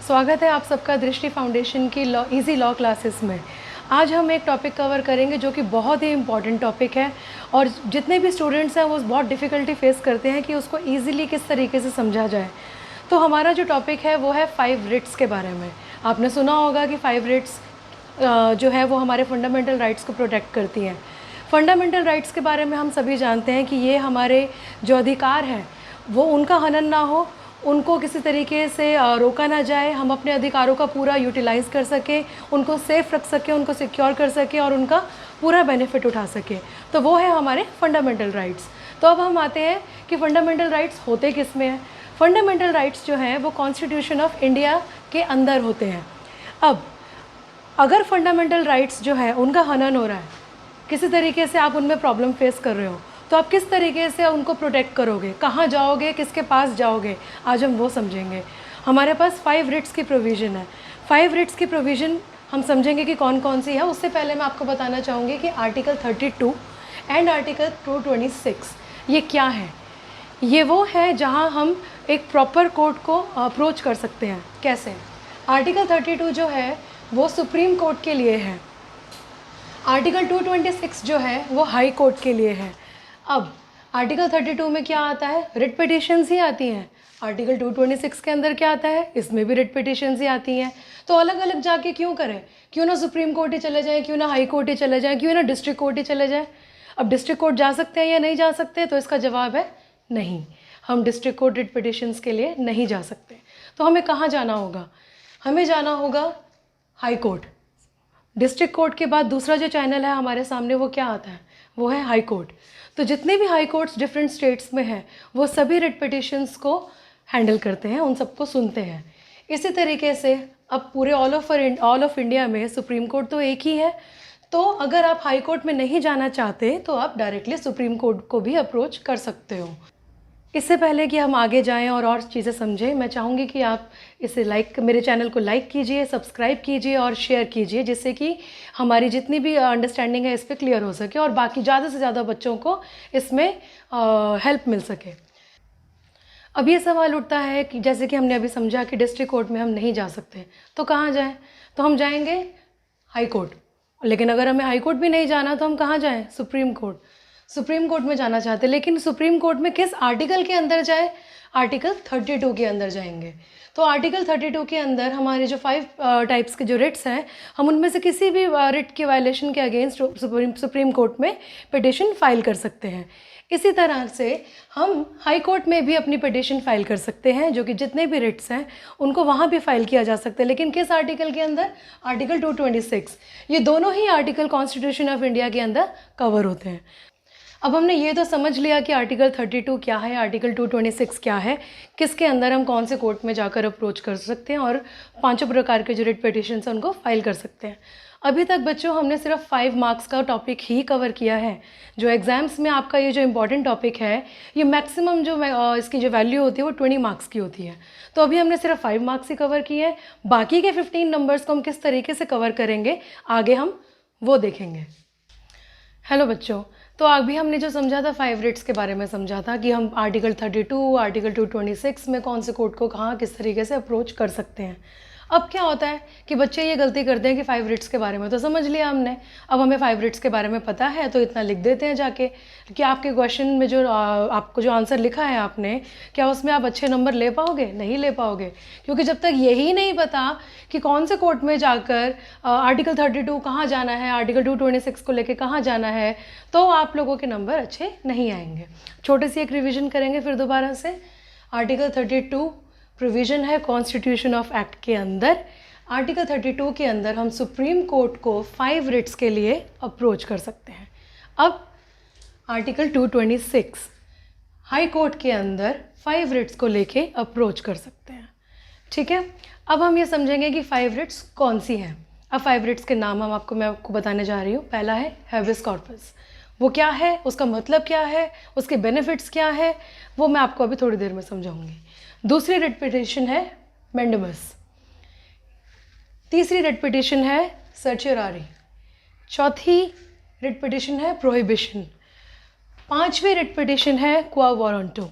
स्वागत है आप सबका दृष्टि फाउंडेशन की इजी लॉ क्लासेस में। आज हम एक टॉपिक कवर करेंगे जो कि बहुत ही इम्पॉर्टेंट टॉपिक है और जितने भी स्टूडेंट्स हैं वो बहुत डिफ़िकल्टी फेस करते हैं कि उसको ईजिली किस तरीके से समझा जाए। तो हमारा जो टॉपिक है वो है 5 रिट्स के बारे में। आपने सुना होगा कि 5 रिट्स जो है वो हमारे फंडामेंटल राइट्स को प्रोटेक्ट करती हैं। फंडामेंटल राइट्स के बारे में हम सभी जानते हैं कि ये हमारे जो अधिकार हैं वो उनका हनन ना हो, उनको किसी तरीके से रोका ना जाए, हम अपने अधिकारों का पूरा यूटिलाइज़ कर सकें, उनको सेफ़ रख सकें, उनको सिक्योर कर सकें और उनका पूरा बेनिफिट उठा सकें। तो वो है हमारे फंडामेंटल राइट्स। तो अब हम आते हैं कि फंडामेंटल राइट्स होते किस में हैं। फंडामेंटल राइट्स जो हैं वो कॉन्स्टिट्यूशन ऑफ इंडिया के अंदर होते हैं। अब अगर फंडामेंटल राइट्स जो है उनका हनन हो रहा है, किसी तरीके से आप उनमें प्रॉब्लम फेस कर रहे हो, तो आप किस तरीके से उनको प्रोटेक्ट करोगे, कहाँ जाओगे, किसके पास जाओगे, आज हम वो समझेंगे। हमारे पास 5 रिट्स की प्रोविज़न है। 5 रिट्स की प्रोविज़न हम समझेंगे कि कौन कौन सी है। उससे पहले मैं आपको बताना चाहूँगी कि आर्टिकल 32 एंड आर्टिकल 226 ये क्या है। ये वो है जहाँ हम एक प्रॉपर कोर्ट को अप्रोच कर सकते हैं। कैसे? आर्टिकल 32 जो है वो सुप्रीम कोर्ट के लिए है। आर्टिकल 226 जो है वो हाई कोर्ट के लिए है। अब आर्टिकल 32 में क्या आता है? रिट पिटिशंस ही आती हैं। आर्टिकल 226 के अंदर क्या आता है? इसमें भी रिट पिटिशंस ही आती हैं। तो अलग अलग जाके क्यों करें? क्यों ना सुप्रीम कोर्ट ही चले जाएं, क्यों ना हाई कोर्ट ही चले जाएं, क्यों ना डिस्ट्रिक्ट कोर्ट ही चले जाएं। अब डिस्ट्रिक्ट कोर्ट जा सकते हैं या नहीं जा सकते? तो इसका जवाब है नहीं, हम डिस्ट्रिक्ट कोर्ट रिट पिटिशंस के लिए नहीं जा सकते। तो हमें कहाँ जाना होगा? हमें जाना होगा हाई कोर्ट। डिस्ट्रिक्ट कोर्ट के बाद दूसरा जो चैनल है हमारे सामने वो क्या आता है? वो है हाई कोर्ट। तो जितने भी हाई कोर्ट्स डिफरेंट स्टेट्स में हैं वो सभी रिट पिटिशंस को हैंडल करते हैं, उन सबको सुनते हैं। इसी तरीके से अब पूरे ऑल ऑफ इंडिया में सुप्रीम कोर्ट तो एक ही है। तो अगर आप हाई कोर्ट में नहीं जाना चाहते तो आप डायरेक्टली सुप्रीम कोर्ट को भी अप्रोच कर सकते हो। इससे पहले कि हम आगे जाएं और चीज़ें समझें, मैं चाहूँगी कि आप इसे मेरे चैनल को लाइक कीजिए, सब्सक्राइब कीजिए और शेयर कीजिए, जिससे कि हमारी जितनी भी अंडरस्टैंडिंग है इस पर क्लियर हो सके और बाकी ज़्यादा से ज़्यादा बच्चों को इसमें हेल्प मिल सके। अब ये सवाल उठता है कि जैसे कि हमने अभी समझा कि डिस्ट्रिक्ट कोर्ट में हम नहीं जा सकते, तो कहाँ जाएँ? तो हम जाएंगे हाई कोर्ट। लेकिन अगर हमें हाई कोर्ट भी नहीं जाना तो हम कहाँ जाएँ? Supreme court. सुप्रीम कोर्ट में जाना चाहते, लेकिन सुप्रीम कोर्ट में किस आर्टिकल के अंदर जाए? आर्टिकल 32 के अंदर जाएंगे। तो आर्टिकल 32 के अंदर हमारे जो 5 टाइप्स के जो रिट्स हैं, हम उनमें से किसी भी रिट के वायलेशन के अगेंस्ट सुप्रीम कोर्ट में पिटिशन फाइल कर सकते हैं। इसी तरह से हम हाई कोर्ट में भी अपनी पिटिशन फाइल कर सकते हैं, जो कि जितने भी रिट्स हैं उनको वहाँ भी फाइल किया जा सकता है। लेकिन किस आर्टिकल के अंदर? आर्टिकल 226। ये दोनों ही आर्टिकल कॉन्स्टिट्यूशन ऑफ इंडिया के अंदर कवर होते हैं। अब हमने ये तो समझ लिया कि आर्टिकल 32 क्या है, आर्टिकल 226 क्या है, किसके अंदर हम कौन से कोर्ट में जाकर अप्रोच कर सकते हैं और 5 प्रकार के जो रिट पिटिशंस हैं उनको फाइल कर सकते हैं। अभी तक बच्चों हमने सिर्फ 5 मार्क्स का टॉपिक ही कवर किया है। जो एग्ज़ाम्स में आपका ये जो इम्पॉर्टेंट टॉपिक है, ये मैक्सिमम जो इसकी जो वैल्यू होती है वो 20 मार्क्स की होती है। तो अभी हमने सिर्फ 5 मार्क्स ही कवर किए हैं। बाकी के 15 नंबर्स को हम किस तरीके से कवर करेंगे आगे हम वो देखेंगे। हेलो बच्चों, तो अभी हमने जो समझा था 5 रिट्स के बारे में समझा था कि हम आर्टिकल 32, आर्टिकल 226 में कौन से कोर्ट को कहाँ किस तरीके से अप्रोच कर सकते हैं। अब क्या होता है कि बच्चे ये गलती करते हैं कि 5 रिट्स के बारे में तो समझ लिया हमने, अब हमें 5 रिट्स के बारे में पता है तो इतना लिख देते हैं जाके कि आपके क्वेश्चन में जो आपको जो आंसर लिखा है आपने, क्या उसमें आप अच्छे नंबर ले पाओगे? नहीं ले पाओगे, क्योंकि जब तक यही नहीं पता कि कौन से कोर्ट में जाकर आर्टिकल 32 कहाँ जाना है, आर्टिकल 226 को लेके कहाँ जाना है, तो आप लोगों के नंबर अच्छे नहीं आएंगे। छोटी सी एक रिविज़न करेंगे फिर दोबारा से। आर्टिकल 32 प्रोविज़न है कॉन्स्टिट्यूशन ऑफ एक्ट के अंदर। आर्टिकल 32 के अंदर हम सुप्रीम कोर्ट को 5 रिट्स के लिए अप्रोच कर सकते हैं। अब आर्टिकल 226 हाई कोर्ट के अंदर 5 रिट्स को लेके अप्रोच कर सकते हैं। ठीक है, अब हम ये समझेंगे कि 5 रिट्स कौन सी हैं। अब 5 रिट्स के नाम मैं आपको बताने जा रही हूँ। पहला है हैबियस कॉर्पस। वो क्या है, उसका मतलब क्या है, उसके बेनिफिट्स क्या है, वो मैं आपको अभी थोड़ी देर में समझाऊंगी। दूसरी रिट पिटिशन है मैंडेमस। तीसरी रिट पिटिशन है सर्चियोरारी। चौथी रिट पिटिशन है प्रोहिबिशन। 5वीं रिट पिटिशन है क्वा वारंटो।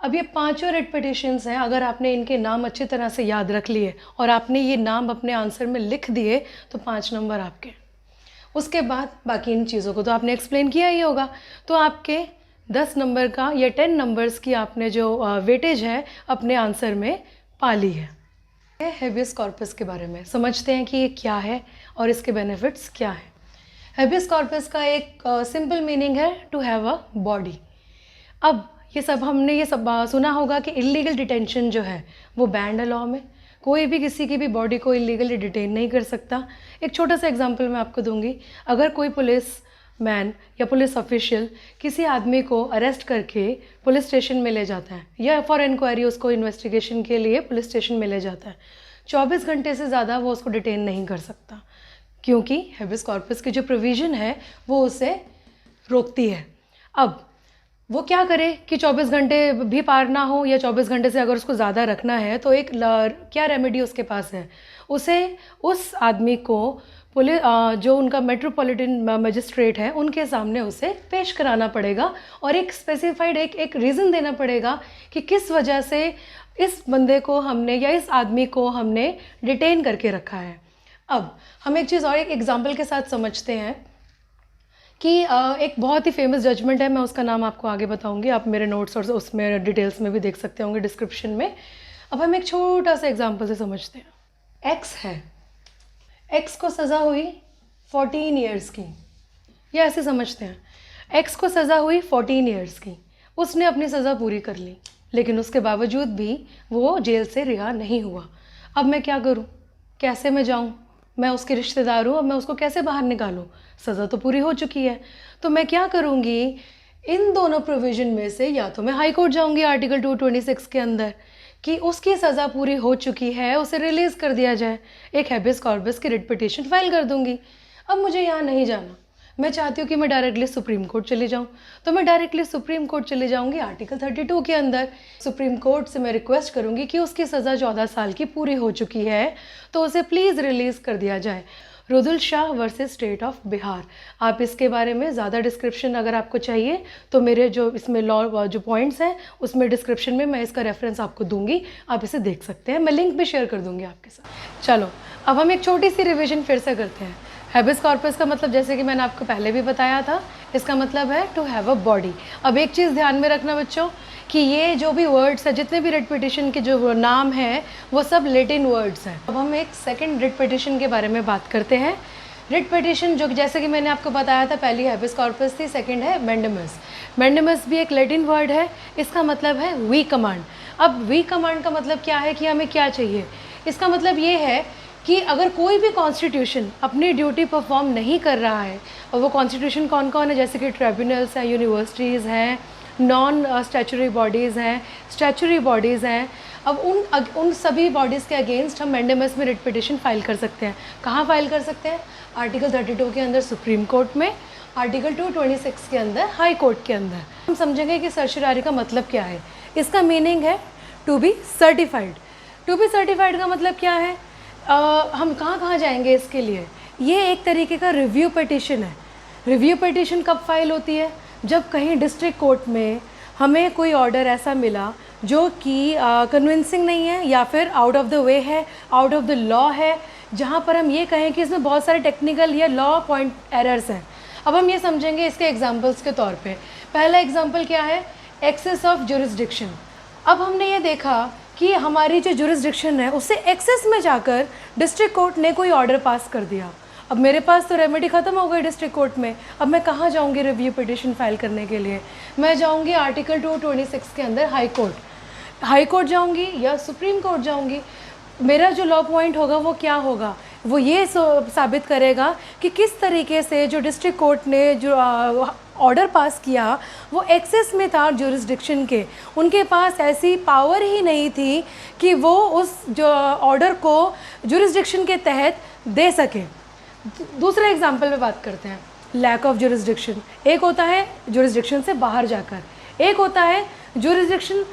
अब ये पांचों रिट पिटिशंस हैं, अगर आपने इनके नाम अच्छी तरह से याद रख लिए और आपने ये नाम अपने आंसर में लिख दिए तो 5 नंबर आपके। उसके बाद बाकी इन चीज़ों को तो आपने एक्सप्लेन किया ही होगा, तो आपके 10 नंबर का या 10 नंबर्स की आपने जो वेटेज है अपने आंसर में पा ली है। हेबियस कॉर्पस के बारे में समझते हैं कि ये क्या है और इसके बेनिफिट्स क्या है। हेबियस कॉर्पस का एक सिंपल मीनिंग है टू हैव अ बॉडी। अब हमने ये सब सुना होगा कि इलीगल डिटेंशन जो है वो बैंड है लॉ में, कोई भी किसी की भी बॉडी को इलीगली डिटेन नहीं कर सकता। एक छोटा सा एग्जांपल मैं आपको दूंगी, अगर कोई पुलिस मैन या पुलिस ऑफिशियल किसी आदमी को अरेस्ट करके पुलिस स्टेशन में ले जाता है या फॉर इंक्वायरी उसको इन्वेस्टिगेशन के लिए पुलिस स्टेशन में ले जाता है, 24 घंटे से ज़्यादा वो उसको डिटेन नहीं कर सकता, क्योंकि हेबियस कॉर्पस की जो प्रोविज़न है वो उसे रोकती है। अब वो क्या करे कि 24 घंटे भी पार ना हो या 24 घंटे से अगर उसको ज़्यादा रखना है तो एक क्या रेमेडी उसके पास है, उसे उस आदमी को पुलिस जो उनका मेट्रोपॉलिटन मजिस्ट्रेट है उनके सामने उसे पेश कराना पड़ेगा और एक स्पेसिफाइड एक रीज़न देना पड़ेगा कि किस वजह से इस बंदे को हमने या इस आदमी को हमने डिटेन करके रखा है। अब हम एक चीज़ और एक एग्जांपल के साथ समझते हैं कि एक बहुत ही फेमस जजमेंट है, मैं उसका नाम आपको आगे बताऊंगी, आप मेरे नोट्स और उसमें डिटेल्स में भी देख सकते होंगे डिस्क्रिप्शन में। अब हम एक छोटा सा एग्जांपल से समझते हैं। एक्स है, एक्स को सज़ा हुई 14 ईयर्स की, या ऐसे समझते हैं एक्स को सज़ा हुई 14 ईयर्स की, उसने अपनी सज़ा पूरी कर ली लेकिन उसके बावजूद भी वो जेल से रिहा नहीं हुआ। अब मैं क्या करूँ, कैसे मैं जाऊँ, मैं उसके रिश्तेदार हूँ, अब मैं उसको कैसे बाहर निकालूँ, सज़ा तो पूरी हो चुकी है। तो मैं क्या करूँगी, इन दोनों प्रोविज़न में से या तो मैं हाई कोर्ट जाऊँगी आर्टिकल 226 के अंदर कि उसकी सज़ा पूरी हो चुकी है, उसे रिलीज़ कर दिया जाए, एक हेबियस कॉर्पस की रिट पिटीशन फाइल कर दूँगी। अब मुझे यहाँ नहीं जाना, मैं चाहती हूँ कि मैं डायरेक्टली सुप्रीम कोर्ट चली जाऊँ, तो मैं डायरेक्टली सुप्रीम कोर्ट चली जाऊँगी आर्टिकल 32 के अंदर। सुप्रीम कोर्ट से मैं रिक्वेस्ट करूँगी कि उसकी सज़ा 14 साल की पूरी हो चुकी है तो उसे प्लीज़ रिलीज़ कर दिया जाए। Rudul Shah versus state of Bihar, आप इसके बारे में ज़्यादा डिस्क्रिप्शन अगर आपको चाहिए तो मेरे जो इसमें लॉ जो पॉइंट्स हैं उसमें डिस्क्रिप्शन में मैं इसका रेफरेंस आपको दूंगी, आप इसे देख सकते हैं, मैं लिंक भी शेयर कर दूंगी आपके साथ। चलो अब हम एक छोटी सी रिविजन फिर से करते हैं। हेबियस कॉर्पस का मतलब जैसे कि मैंने आपको पहले भी बताया था, इसका मतलब है टू हैव अ बॉडी। अब एक चीज़ ध्यान में रखना बच्चों कि ये जो भी वर्ड्स है, जितने भी रिट पिटीशन के जो नाम हैं वो सब लैटिन वर्ड्स हैं। अब हम एक सेकंड रिट पिटीशन के बारे में बात करते हैं। रिट पिटीशन जो जैसे कि मैंने आपको बताया था, पहली हेबियस कॉर्पस थी, सेकंड है मैंडेमस। मैंडेमस भी एक लैटिन वर्ड है, इसका मतलब है वी कमांड। अब वी कमांड का मतलब क्या है कि हमें क्या चाहिए, इसका मतलब ये है कि अगर कोई भी कॉन्स्टिट्यूशन अपनी ड्यूटी परफॉर्म नहीं कर रहा है, और वो कॉन्स्टिट्यूशन कौन कौन है, जैसे कि ट्रिब्यूनल्स हैं, यूनिवर्सिटीज़ हैं, नॉन स्टैचुरी बॉडीज़ हैं, स्टैचुरी बॉडीज़ हैं, अब उन सभी बॉडीज़ के अगेंस्ट हम मैंडेमस में रिट पिटीशन फाइल कर सकते हैं। कहाँ फाइल कर सकते हैं, आर्टिकल 32 के अंदर सुप्रीम कोर्ट में, आर्टिकल 226 के अंदर हाई कोर्ट के अंदर। हम समझेंगे कि सर्शिरारी का मतलब क्या है। इसका मीनिंग है to be certified. To be certified का मतलब क्या है, हम कहाँ जाएंगे इसके लिए, ये एक तरीके का रिव्यू पिटीशन है। रिव्यू पिटीशन कब फाइल होती है, जब कहीं डिस्ट्रिक्ट कोर्ट में हमें कोई ऑर्डर ऐसा मिला जो कि कन्विंसिंग नहीं है या फिर आउट ऑफ द वे है, आउट ऑफ द लॉ है, जहाँ पर हम ये कहें कि इसमें बहुत सारे टेक्निकल या लॉ पॉइंट एरर्स हैं। अब हम ये समझेंगे इसके एग्जांपल्स के तौर पे। पहला एग्जांपल क्या है, एक्सेस ऑफ जुरिस्डिक्शन। अब हमने ये देखा कि हमारी जो जुरिस्डिक्शन है उससे एक्सेस में जाकर डिस्ट्रिक्ट कोर्ट ने कोई ऑर्डर पास कर दिया। अब मेरे पास तो रेमेडी ख़त्म हो गई डिस्ट्रिक्ट कोर्ट में, अब मैं कहाँ जाऊँगी रिव्यू पिटीशन फाइल करने के लिए, मैं जाऊँगी आर्टिकल 226 के अंदर हाई कोर्ट। हाई कोर्ट जाऊँगी या सुप्रीम कोर्ट जाऊँगी, मेरा जो लॉ पॉइंट होगा वो क्या होगा, वो ये साबित करेगा कि किस तरीके से जो डिस्ट्रिक्ट कोर्ट ने जो ऑर्डर पास किया वो एक्सेस में था जुरिस्डिक्शन के, उनके पास ऐसी पावर ही नहीं थी कि वो उस जो ऑर्डर को जुरिस्डिक्शन के तहत दे सके। दूसरे एग्जाम्पल पे बात करते हैं, लैक ऑफ जुरिस्डिक्शन। एक होता है जुरिस्डिक्शन से बाहर जाकर, एक होता है जुरिस्डिक्शन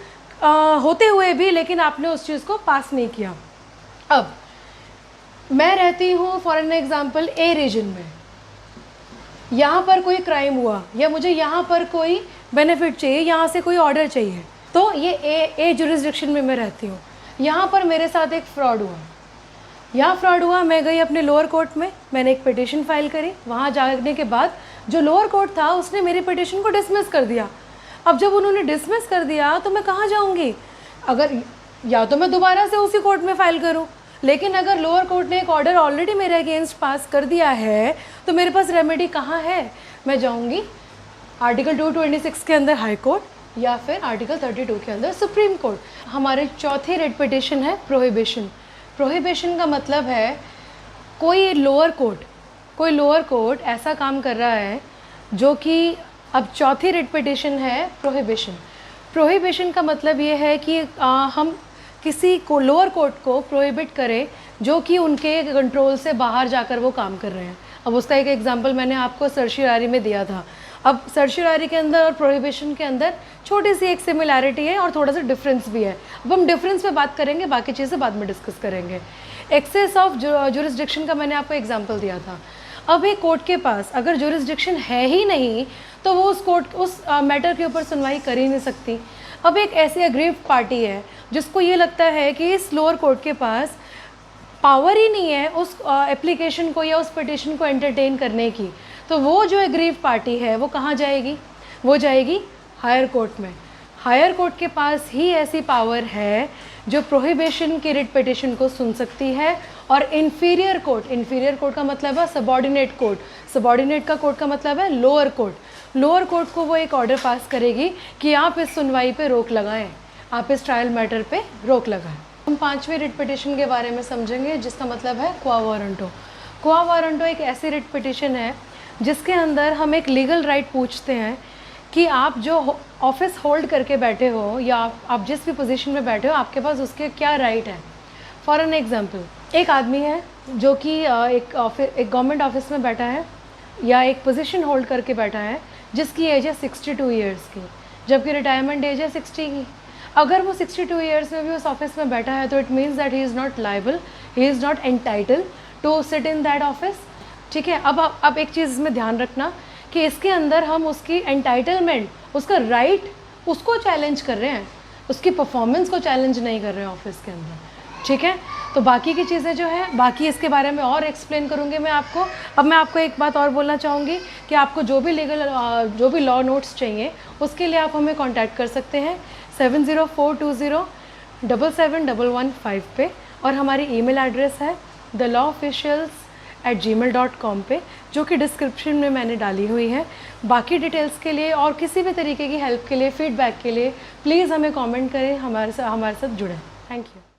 होते हुए भी लेकिन आपने उस चीज़ को पास नहीं किया। अब मैं रहती हूँ for an example a region में, यहाँ पर कोई क्राइम हुआ या मुझे यहाँ पर कोई बेनिफिट चाहिए, यहाँ से कोई ऑर्डर चाहिए, तो ये ए जुरिस्डिक्शन में मैं रहती हूँ। यहाँ पर मेरे साथ एक फ्रॉड हुआ, यहाँ फ्रॉड हुआ, मैं गई अपने लोअर कोर्ट में, मैंने एक पिटिशन फाइल करी। वहाँ जाने के बाद जो लोअर कोर्ट था उसने मेरी पिटिशन को डिसमिस कर दिया। अब जब उन्होंने डिसमिस कर दिया तो मैं कहाँ जाऊँगी? अगर या तो मैं दोबारा से उसी कोर्ट में फ़ाइल करूँ, लेकिन अगर लोअर कोर्ट ने एक ऑर्डर ऑलरेडी मेरे अगेंस्ट पास कर दिया है तो मेरे पास रेमेडी कहाँ है? मैं जाऊँगी आर्टिकल 226 के अंदर हाई कोर्ट या फिर आर्टिकल 32 के अंदर सुप्रीम कोर्ट। हमारे चौथी रेट पिटिशन है प्रोहिबिशन। प्रोहिबिशन का मतलब है कोई लोअर कोर्ट ऐसा काम कर रहा है जो कि, अब चौथी रेट पिटिशन है प्रोहिबिशन। प्रोहिबिशन का मतलब ये है कि हम किसी को लोअर कोर्ट को प्रोहिबिट करें जो कि उनके कंट्रोल से बाहर जाकर वो काम कर रहे हैं। अब उसका एक एग्जांपल मैंने आपको सर्शियरी में दिया था। अब सर्शियरी के अंदर और प्रोहिबिशन के अंदर छोटी सी एक सिमिलैरिटी है और थोड़ा सा डिफरेंस भी है। अब हम डिफरेंस पे बात करेंगे, बाकी चीज़ें बाद में डिस्कस करेंगे। एक्सेस ऑफ जुरिस्डिक्शन का मैंने आपको एग्जांपल दिया था। अब एक कोर्ट के पास अगर जुरिस्डिक्शन है ही नहीं तो वो उस मैटर के ऊपर सुनवाई कर ही नहीं सकती। अब एक ऐसी अग्रीव्ड पार्टी है जिसको ये लगता है कि इस लोअर कोर्ट के पास पावर ही नहीं है उस एप्लीकेशन को या उस पिटिशन को एंटरटेन करने की, तो वो जो एग्रीव्ड पार्टी है वो कहाँ जाएगी? वो जाएगी हायर कोर्ट में। हायर कोर्ट के पास ही ऐसी पावर है जो प्रोहिबिशन की रिट पिटिशन को सुन सकती है। और इन्फीरियर कोर्ट का मतलब है सबॉर्डिनेट कोर्ट, सबॉर्डिनेट का कोर्ट का मतलब है लोअर कोर्ट को वो एक ऑर्डर पास करेगी कि आप इस सुनवाई पे रोक लगाएं, आप इस ट्रायल मैटर पे रोक लगाएं। हम पांचवी रिट पिटिशन के बारे में समझेंगे जिसका मतलब है क्वा वारंटो। क्वा वारंटो एक ऐसी रिट पिटिशन है जिसके अंदर हम एक लीगल राइट पूछते हैं कि आप जो ऑफिस होल्ड करके बैठे हो या आप जिस भी पोजीशन में बैठे हो आपके पास उसके क्या राइट है। फॉर एन एग्जांपल, एक आदमी है जो कि एक गवर्नमेंट ऑफिस में बैठा है या एक पोजीशन होल्ड करके बैठा है जिसकी एज है 62 ईयर्स की, जबकि रिटायरमेंट एज है 60 की। अगर वो 62 ईयर्स में भी उस ऑफिस में बैठा है तो it means that he is not liable, he is not entitle to sit in that office. ठीक है। अब एक चीज़ इसमें ध्यान रखना कि इसके अंदर हम उसकी एंटाइटलमेंट, उसका राइट, उसको चैलेंज कर रहे हैं, उसकी परफॉर्मेंस को चैलेंज नहीं कर रहे हैं ऑफिस के अंदर। ठीक है। तो बाकी की चीज़ें जो है, बाकी इसके बारे में और एक्सप्लेन करूँगी मैं आपको। अब मैं आपको एक बात और बोलना चाहूँगी कि आपको जो भी लॉ नोट्स चाहिए उसके लिए आप हमें कांटेक्ट कर सकते हैं 7042077115 पे, और हमारी ईमेल एड्रेस है thelawofficials@gmail.com पे, जो कि डिस्क्रिप्शन में मैंने डाली हुई है। बाकी डिटेल्स के लिए और किसी भी तरीके की हेल्प के लिए, फीडबैक के लिए प्लीज़ हमें कमेंट करें, हमारे साथ जुड़ें। Thank you.